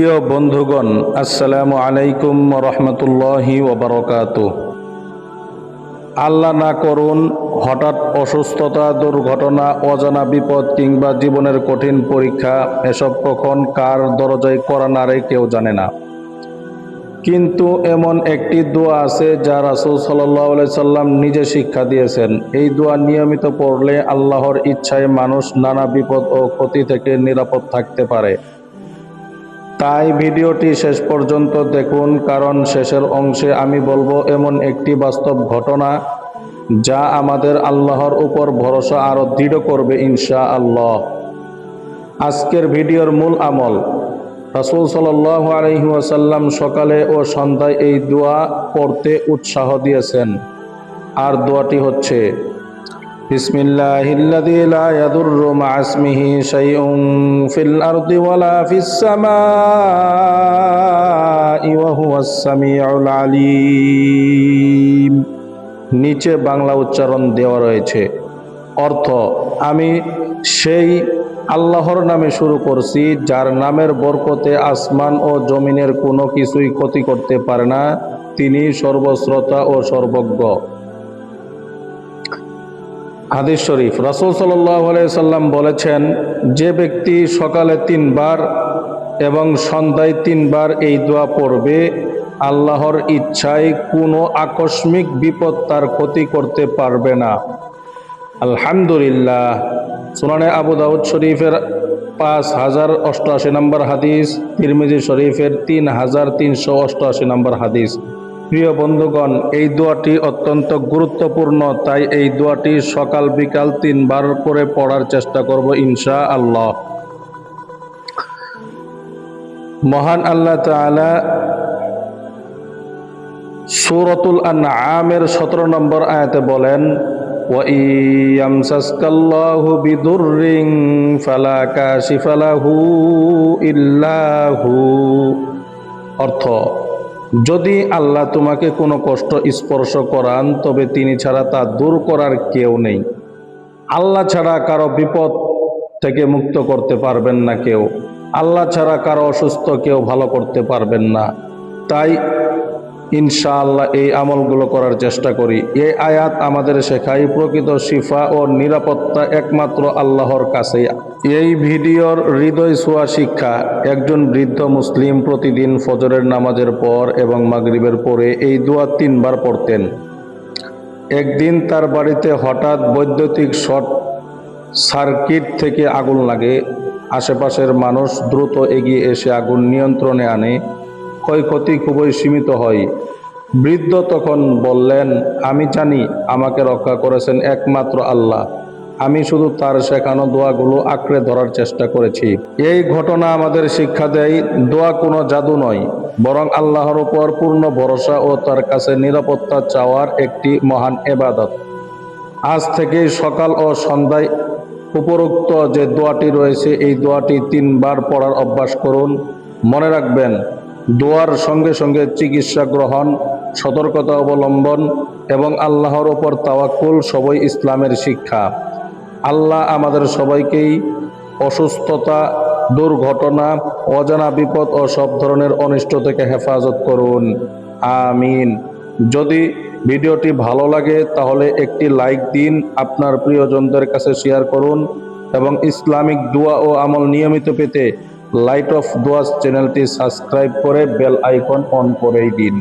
প্রিয় বন্ধুগণ, আসসালামু আলাইকুম রহমতুল্লাহি ওয়াবারাকাতুহু। আল্লাহ না করুন হঠাৎ অসুস্থতা, দুর্ঘটনা, অজানা বিপদ কিংবা জীবনের কঠিন পরীক্ষা, এসব কখন কার দরজায় করা নাড়ে কেউ জানে না। কিন্তু এমন একটি দোয়া আছে যা রাসূল সাল্লাল্লাহু আলাইহি সাল্লাম নিজে শিক্ষা দিয়েছেন। এই দোয়া নিয়মিত পড়লে আল্লাহর ইচ্ছায় মানুষ নানা বিপদ ও ক্ষতি থেকে নিরাপদ থাকতে পারে। তাই ভিডিওটি শেষ পর্যন্ত দেখুন, কারণ শেষের অংশে আমি বলবো এমন একটি বাস্তব ঘটনা যা আমাদের আল্লাহর উপর ভরসা আরো দৃঢ় করবে ইনশাআল্লাহ। আজকের ভিডিওর মূল আমল। রাসূল সাল্লাল্লাহু আলাইহি ওয়াসাল্লাম সকালে ও সন্ধ্যায় এই দোয়া পড়তে উৎসাহ দিয়েছেন। আর দোয়াটি হচ্ছে বিসমিল্লাহিল্লাযী লা ইয়াদুররু মা ইসমিহি শাইউন ফিল আরদি ওয়ালা ফিস সামাই ওয়া হুয়াস সামিউল আলীম। নিচে বাংলা উচ্চারণ দেওয়া রয়েছে। অর্থ: আমি সেই আল্লাহর নামে শুরু করছি, যার নামের বরকতে আসমান ও জমিনের কোনো কিছুই ক্ষতি করতে পারে না। তিনি সর্বশ্রোতা ও সর্বজ্ঞ। হাদিস শরীফ। রাসূল সাল্লাল্লাহু আলাইহি সাল্লাম বলেছেন, যে ব্যক্তি সকালে 3 বার এবং সন্ধ্যায় 3 বার এই দোয়া পড়বে, আল্লাহর ইচ্ছায় কোনো আকস্মিক বিপদ তার ক্ষতি করতে পারবে না। আলহামদুলিল্লাহ। সুনানে আবু দাউদ শরীফের 5088 নম্বর হাদিস, তিরমিজি শরীফের 3388 নম্বর হাদিস। প্রিয় বন্ধুগণ, এই দোয়াটি অত্যন্ত গুরুত্বপূর্ণ, তাই এই দোয়াটি সকাল বিকাল 3 বার করে পড়ার চেষ্টা করব ইনশাআল্লাহ। মহান আল্লাহ তাআলা সূরাতুল আনআমের 17 নম্বর আয়াতে বলেন, ওয়া ইয়ামসাসকাল্লাহু বিদুররিন ফালা কাশিফা লাহু ইল্লা হু। অর্থ: যদি আল্লাহ তোমাকে কোনো কষ্ট স্পর্শ করান, তবে তিনি ছাড়া তা দূর করার কেউ নেই। আল্লাহ ছাড়া কারো বিপদ থেকে মুক্ত করতে পারবেন না কেউ। আল্লাহ ছাড়া কারো অসুস্থ কেউ ভালো করতে পারবেন না। তাই ইনশাআল্লাহ এই আমলগুলো করার চেষ্টা করি। এই আয়াত আমাদের শেখায় প্রকৃত শিফা ও নিরাপত্তা একমাত্র আল্লাহর কাছেই। এই ভিডিওর হৃদয় ছোঁয়া শিক্ষা: একজন বৃদ্ধ মুসলিম প্রতিদিন ফজরের নামাজের পর এবং মাগরিবের পরে এই দোয়া 3 বার পড়তেন। একদিন তার বাড়িতে হঠাৎ বৈদ্যুতিক শর্ট সার্কিট থেকে আগুন লাগে। আশেপাশের মানুষ দ্রুত এগিয়ে এসে আগুন নিয়ন্ত্রণে আনে। ক্ষয়ক্ষতি খুবই সীমিত হয়। বৃদ্ধ তখন বললেন, আমি জানি আমাকে রক্ষা করেছেন একমাত্র আল্লাহ। আমি শুধু তার শেখানো দোয়াগুলো আঁকড়ে ধরার চেষ্টা করেছি। এই ঘটনা আমাদের শিক্ষা দেয়, দোয়া কোনো জাদু নয়, বরং আল্লাহর উপর পূর্ণ ভরসা ও তার কাছে নিরাপত্তা চাওয়ার একটি মহান ইবাদত। আজ থেকে সকাল ও সন্ধ্যায় উপরোক্ত যে দোয়াটি রয়েছে, এই দোয়াটি 3 বার পড়ার অভ্যাস করুন। মনে রাখবেন, দোয়ার সঙ্গে সঙ্গে চিকিৎসা গ্রহণ, সতর্কতা অবলম্বন এবং আল্লাহর ওপর তাওয়াক্কুল সবই ইসলামের শিক্ষা। আল্লাহ আমাদের সবাইকেই অসুস্থতা, দুর্ঘটনা, অজানা বিপদ ও সব ধরনের অনিষ্ট থেকে হেফাজত করুন। আমিন। যদি ভিডিওটি ভালো লাগে তাহলে একটি লাইক দিন, আপনার প্রিয়জনদের কাছে শেয়ার করুন এবং ইসলামিক দোয়া ও আমল নিয়মিত পেতে লাইট অফ দোয়াস চ্যানেলটি সাবস্ক্রাইব করে বেল আইকন অন করেই দিন।